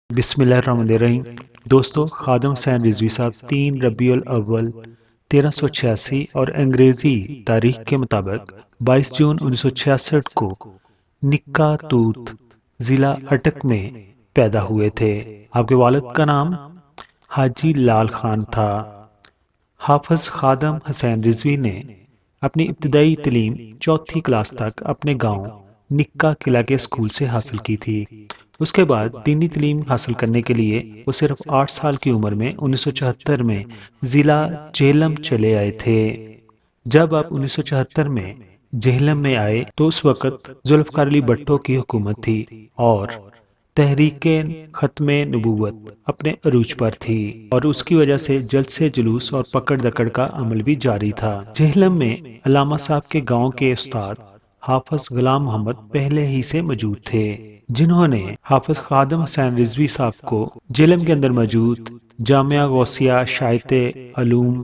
بسم اللہ الرحمن الرحیم۔ دوستو، خادم حسین رضوی صاحب 3 ربیع الاول 1386 اور انگریزی تاریخ کے مطابق 22 جون 1966 کو نکا توت ضلع اٹک میں پیدا ہوئے تھے۔ آپ کے والد کا نام حاجی لال خان تھا۔ حافظ خادم حسین رضوی نے اپنی ابتدائی تعلیم چوتھی کلاس تک اپنے گاؤں نکا قلعہ کے اسکول سے حاصل کی تھی۔ اس کے بعد دینی تعلیم حاصل کرنے کے لیے وہ صرف 8 سال کی عمر میں 1974 میں ضلع جہلم چلے آئے تھے۔ جب آپ 1974 میں جہلم میں آئے تو اس وقت ذوالفقار علی بھٹو کی حکومت تھی اور تحریک ختم نبوت اپنے عروج پر تھی، اور اس کی وجہ سے جلد سے جلوس اور پکڑ دکڑ کا عمل بھی جاری تھا۔ جہلم میں علامہ صاحب کے گاؤں کے استاد حافظ غلام محمد پہلے ہی سے موجود تھے، جنہوں نے حافظ خادم حسین رضوی صاحب کو جہلم کے اندر موجود جامعہ غوثیہ شائط علوم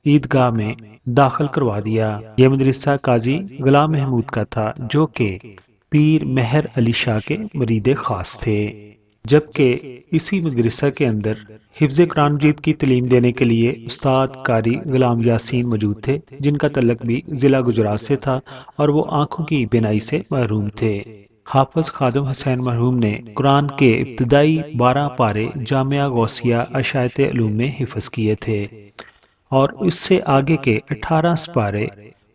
عیدگاہ میں داخل کروا دیا۔ یہ مدرسہ قاضی غلام محمود کا تھا، جو کہ پیر مہر علی شاہ کے مرید خاص تھے، جبکہ اسی مدرسہ کے اندر حفظ قرآن مجید کی تعلیم دینے کے لیے استاد قاری غلام یاسین موجود تھے، جن کا تعلق بھی ضلع گجرات سے تھا اور وہ آنکھوں کی بینائی سے محروم تھے۔ حافظ خادم حسین مرحوم نے قرآن کے ابتدائی 12 پارے جامعہ غوثیہ اشاعت علوم میں حفظ کیے تھے، اور اس سے آگے کے 18 سپارے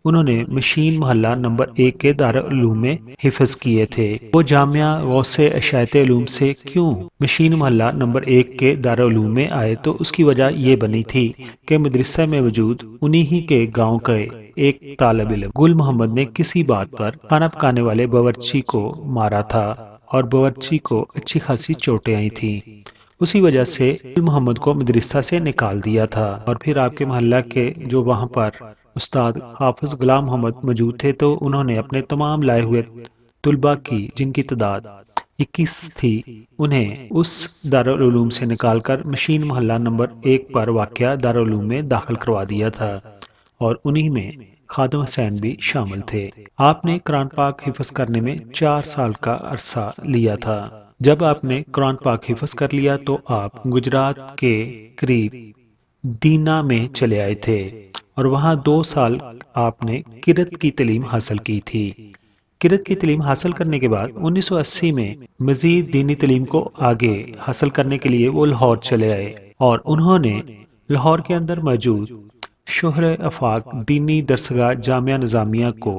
انہوں نے مشین محلہ نمبر 1 کے دارالعلوم میں حفظ کیے تھے۔ وہ جامعہ غوث اشاعت علوم سے کیوں مشین محلہ نمبر 1 کے دارالعلوم میں آئے، تو اس کی وجہ یہ بنی تھی کہ مدرسہ میں موجود انہی ہی کے گاؤں کے ایک طالب علم گل محمد نے کسی بات پر کھانا پکانے والے باورچی کو مارا تھا، اور باورچی کو اچھی خاصی چوٹیں آئی تھیں۔ اسی وجہ سے گل محمد کو مدرسہ سے نکال دیا تھا، اور پھر آپ کے محلہ کے جو وہاں پر استاد حافظ غلام محمد موجود تھے، تو انہوں نے اپنے تمام لائے ہوئے طلباء کی، جن کی تعداد 21 تھی، انہیں اس دارالعلوم سے نکال کر مشین محلہ نمبر 1 پر واقع دارالعلوم میں داخل کروا دیا تھا، اور انہی میں خادم حسین بھی شامل تھے۔ آپ نے قرآن پاک حفظ کرنے میں 4 سال کا عرصہ لیا تھا۔ جب آپ نے قرآن پاک حفظ کر لیا تو آپ گجرات کے قریب دینا میں چلے آئے تھے، اور وہاں 2 سال آپ نے قرأت کی تعلیم حاصل کی تھی۔ قرأت کی تعلیم حاصل کرنے کے بعد 1980 میں مزید دینی تعلیم کو آگے حاصل کرنے کے لیے وہ لاہور چلے آئے، اور انہوں نے لاہور کے اندر موجود شہر آفاق دینی درسگاہ جامعہ نظامیہ کو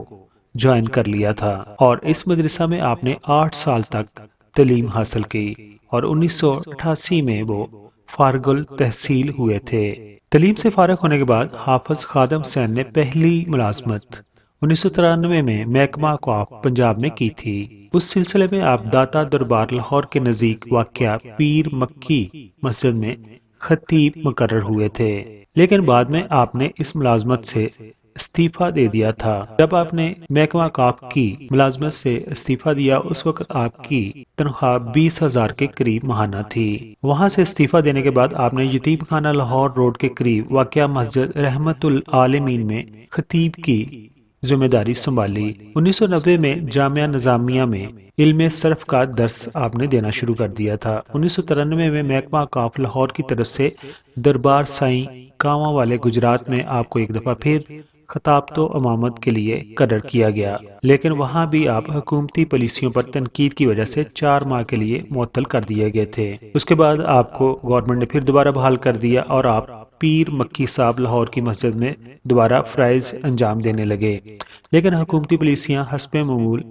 جوائن کر لیا تھا، اور اس مدرسہ میں آپ نے 8 سال تک تعلیم حاصل کی، اور 1988 میں وہ فارغ التحصیل ہوئے تھے۔ تعلیم سے فارغ ہونے کے بعد حافظ خادم حسین نے پہلی ملازمت 1993 میں محکمہ اوقاف پنجاب میں کی تھی۔ اس سلسلے میں آپ داتا دربار لاہور کے نزدیک واقع پیر مکی مسجد میں خطیب مقرر ہوئے تھے، لیکن بعد میں آپ نے اس ملازمت سے استعفیٰ دے دیا تھا۔ جب آپ نے محکمہ اوقاف کی ملازمت سے استعفیٰ دیا، اس وقت آپ کی تنخواہ 20,000 کے قریب ماہانہ تھی۔ وہاں سے استعفیٰ دینے کے بعد آپ نے یتیم خانہ لاہور روڈ کے قریب واقع مسجد رحمت العالمین میں خطیب کی ذمہ داری سنبھالی۔ 1990 میں جامعہ نظامیہ میں علم صرف کا درس آپ نے دینا شروع کر دیا تھا۔ 1993 میں محکمہ اوقاف لاہور کی طرف سے دربار سائیں کانواں والے گجرات میں آپ کو ایک دفعہ پھر خطابت و امامت کے لیے مقرر کیا گیا، لیکن وہاں بھی آپ حکومتی پالیسیوں پر تنقید کی وجہ سے 4 ماہ کے لیے معطل کر دیے گئے تھے۔ اس کے بعد آپ کو گورنمنٹ نے پھر دوبارہ بحال کر دیا، اور آپ پیر مکی صاحب لاہور کی مسجد میں دوبارہ فرائض انجام دینے لگے، لیکن حکومتی پالیسیاں حسب معمول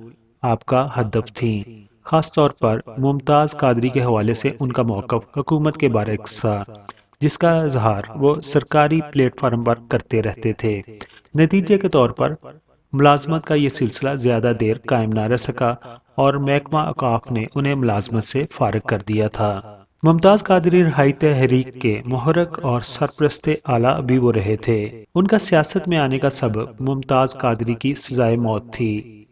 آپ کا ہدف تھیں۔ خاص طور پر ممتاز قادری کے حوالے سے ان کا موقف حکومت کے برعکس تھا، جس کا اظہار وہ سرکاری پلیٹ فارم پر کرتے رہتے تھے۔ نتیجے کے طور پر ملازمت کا یہ سلسلہ زیادہ دیر قائم نہ رہ سکا، اور محکمہ اوقاف نے انہیں ملازمت سے فارغ کر دیا تھا۔ ممتاز قادری رہائی تحریک کے محرک اور سرپرست اعلیٰ بھی وہ رہے تھے۔ ان کا سیاست میں آنے کا سبب ممتاز قادری کی سزائے موت تھی۔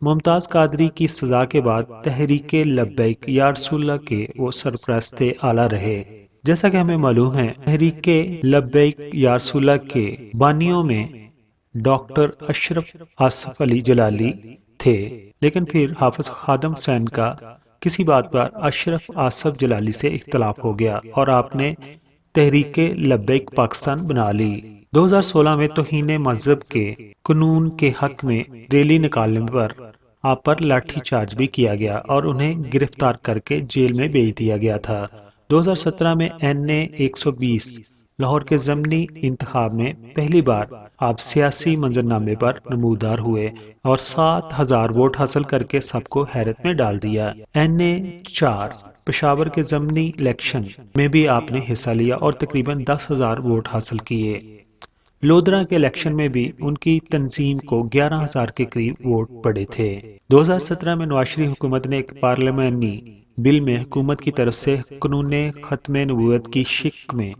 ممتاز قادری کی سزا کے بعد تحریک لبیک یا رسول اللہ کے وہ سرپرست اعلیٰ رہے۔ جیسا کہ ہمیں معلوم ہے، تحریک لبیک یا رسول اللہ کے بانیوں میں ڈاکٹر اشرف آصف علی جلالی تھے، لیکن پھر حافظ خادم حسین کا کسی بات پر اشرف آصف جلالی سے اختلاف ہو گیا اور آپ نے تحریک لبیک پاکستان بنا لی۔ 2016 میں توہین مذہب کے قانون کے حق میں ریلی نکالنے پر آپ پر لاٹھی چارج بھی کیا گیا اور انہیں گرفتار کر کے جیل میں بھیج دیا گیا تھا۔ 2017 میں NA 120 لاہور کے ضمنی انتخاب میں پہلی بار آپ سیاسی منظرنامے پر نمودار ہوئے اور 7,000 ووٹ حاصل کر کے سب کو حیرت میں ڈال دیا۔ NA 4 پشاور کے ضمنی الیکشن میں بھی آپ نے حصہ لیا اور تقریباً 10,000 ووٹ حاصل کیے۔ لودھرا کے الیکشن میں بھی ان کی تنظیم کو 11,000 کے قریب ووٹ پڑے تھے۔ 2017 میں نواز شریف حکومت نے ایک پارلیمانی بل میں حکومت کی طرف سے قانون ختم نبوت کی شق میں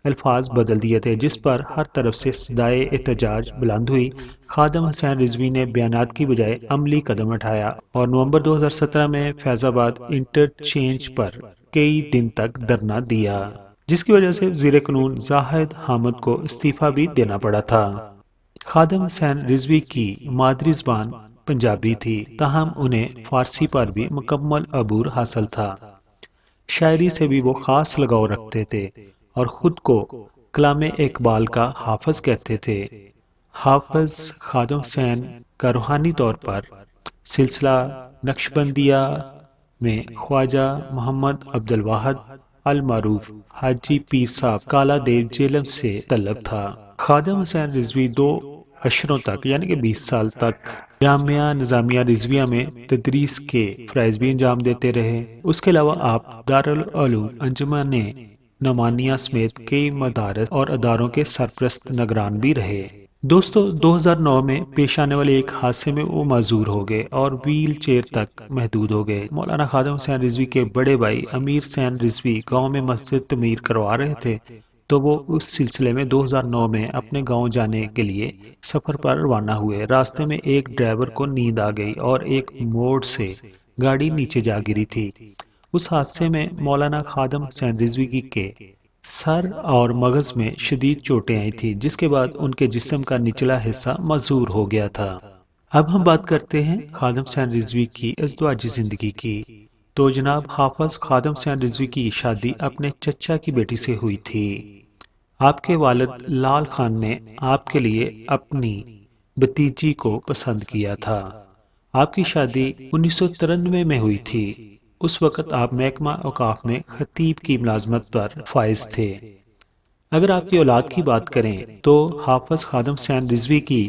الفاظ بدل دیے تھے، جس پر ہر طرف سے صدائے احتجاج بلند ہوئی۔ خادم حسین رضوی نے بیانات کی بجائے عملی قدم اٹھایا اور نومبر 2017 میں فیض آباد انٹرچینج پر کئی دن تک دھرنا دیا، جس کی وجہ سے وزیر قانون زاہد حامد کو استعفیٰ بھی دینا پڑا تھا۔ خادم حسین رضوی کی مادری زبان پنجابی تھی، تاہم انہیں فارسی پر بھی مکمل عبور حاصل تھا۔ شاعری سے بھی وہ خاص لگاؤ رکھتے تھے اور خود کو کلام اقبال کا حافظ کہتے تھے۔ حافظ خادم حسین کا روحانی طور پر سلسلہ نقشبندیہ میں خواجہ محمد عبد الواحد المعروف حاجی پیر صاحب کالا دیو جیلم سے تعلق تھا۔ خادم حسین رضوی 2 عشروں تک یعنی کہ 20 سال تک جامعہ نظامیہ رضویہ میں تدریس کے فرائض بھی انجام دیتے رہے۔ اس کے علاوہ آپ دارالعلوم انجمن نعمانیہ سمیت کئی مدارس اور اداروں کے سرپرست نگران بھی رہے۔ دوستو، 2009 میں پیش آنے والے ایک حادثے میں وہ معذور ہو گئے اور ویل چیئر تک محدود ہو گئے۔ مولانا خادم حسین رضوی کے بڑے بھائی امیر حسین رضوی گاؤں میں مسجد تعمیر کروا رہے تھے، تو وہ اس سلسلے میں 2009 میں اپنے گاؤں جانے کے لیے سفر پر روانہ ہوئے۔ راستے میں ایک ڈرائیور کو نیند آ گئی اور ایک موڑ سے گاڑی نیچے جا گری تھی۔ اس حادثے میں مولانا خادم حسین رضوی کے سر اور مغز میں شدید چوٹیں آئی تھیں، جس کے بعد ان کے جسم کا نچلا حصہ معذور ہو گیا تھا۔ اب ہم بات کرتے ہیں خادم حسین رضوی کی ازدواجی زندگی کی۔ تو جناب حافظ خادم حسین رضوی کی شادی اپنے چچا کی بیٹی سے ہوئی تھی۔ آپ کے والد لال خان نے آپ کے لیے اپنی بھتیجی کو پسند کیا تھا۔ آپ کی شادی 1993 میں ہوئی تھی۔ اس وقت آپ محکمہ اوقاف میں خطیب کی ملازمت پر فائز تھے۔ اگر آپ کی اولاد کی بات کریں تو حافظ خادم حسین رضوی کی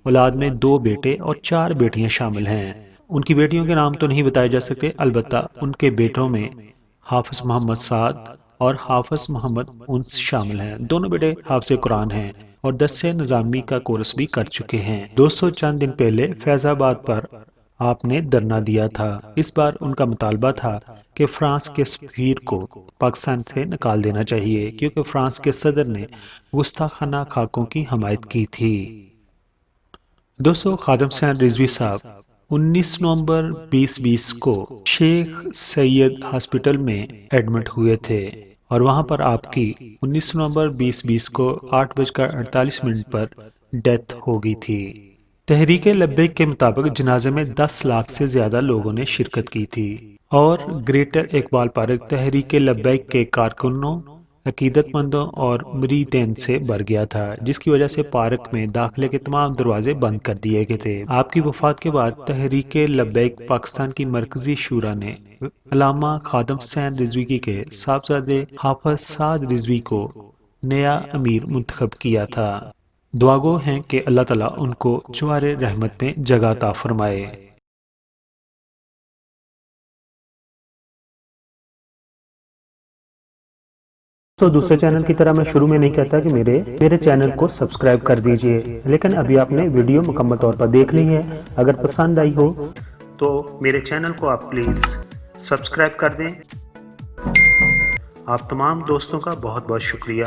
اولاد میں 2 بیٹے اور 4 بیٹیاں شامل ہیں۔ ان کی بیٹیوں کے نام تو نہیں بتائے جا سکتے، البتہ ان کے بیٹوں میں حافظ محمد سعد اور حافظ محمد انس شامل ہیں۔ دونوں بیٹے حافظ قرآن ہیں اور 10 نظامی کا کورس بھی کر چکے ہیں۔ دوستو، چند دن پہلے فیض آباد پر آپ نے دھرنا دیا تھا۔ اس بار ان کا مطالبہ تھا کہ فرانس کے سفیر کو پاکستان سے نکال دینا چاہیے، کیونکہ فرانس کے صدر نے گستاخانہ خاکوں کی حمایت کی تھی۔ دوستو، خادم حسین رضوی صاحب 19 نومبر 2020 کو شیخ سید ہاسپٹل میں ایڈمٹ ہوئے تھے اور وہاں پر آپ کی 19 نومبر 2020 کو 8:48 پر ڈیتھ ہو گئی تھی۔ تحریک لبیک کے مطابق جنازے میں 10 لاکھ سے زیادہ لوگوں نے شرکت کی تھی اور گریٹر اقبال پارک تحریک لبیک کے کارکنوں، عقیدت مندوں اور مریدین سے بھر گیا تھا، جس کی وجہ سے پارک میں داخلے کے تمام دروازے بند کر دیے گئے تھے۔ آپ کی وفات کے بعد تحریک لبیک پاکستان کی مرکزی شورا نے علامہ خادم حسین رضوی کے صاحبزادے حافظ سعد رضوی کو نیا امیر منتخب کیا تھا۔ دعا گو ہیں کہ اللہ تعالیٰ ان کو جوار رحمت میں جگہ عطا فرمائے۔ تو دوسرے چینل کی طرح میں شروع میں نہیں کہتا کہ میرے چینل کو سبسکرائب کر دیجئے، لیکن ابھی آپ نے ویڈیو مکمل طور پر دیکھ لی ہے۔ اگر پسند آئی ہو تو میرے چینل کو آپ پلیز سبسکرائب کر دیں۔ آپ تمام دوستوں کا بہت بہت شکریہ۔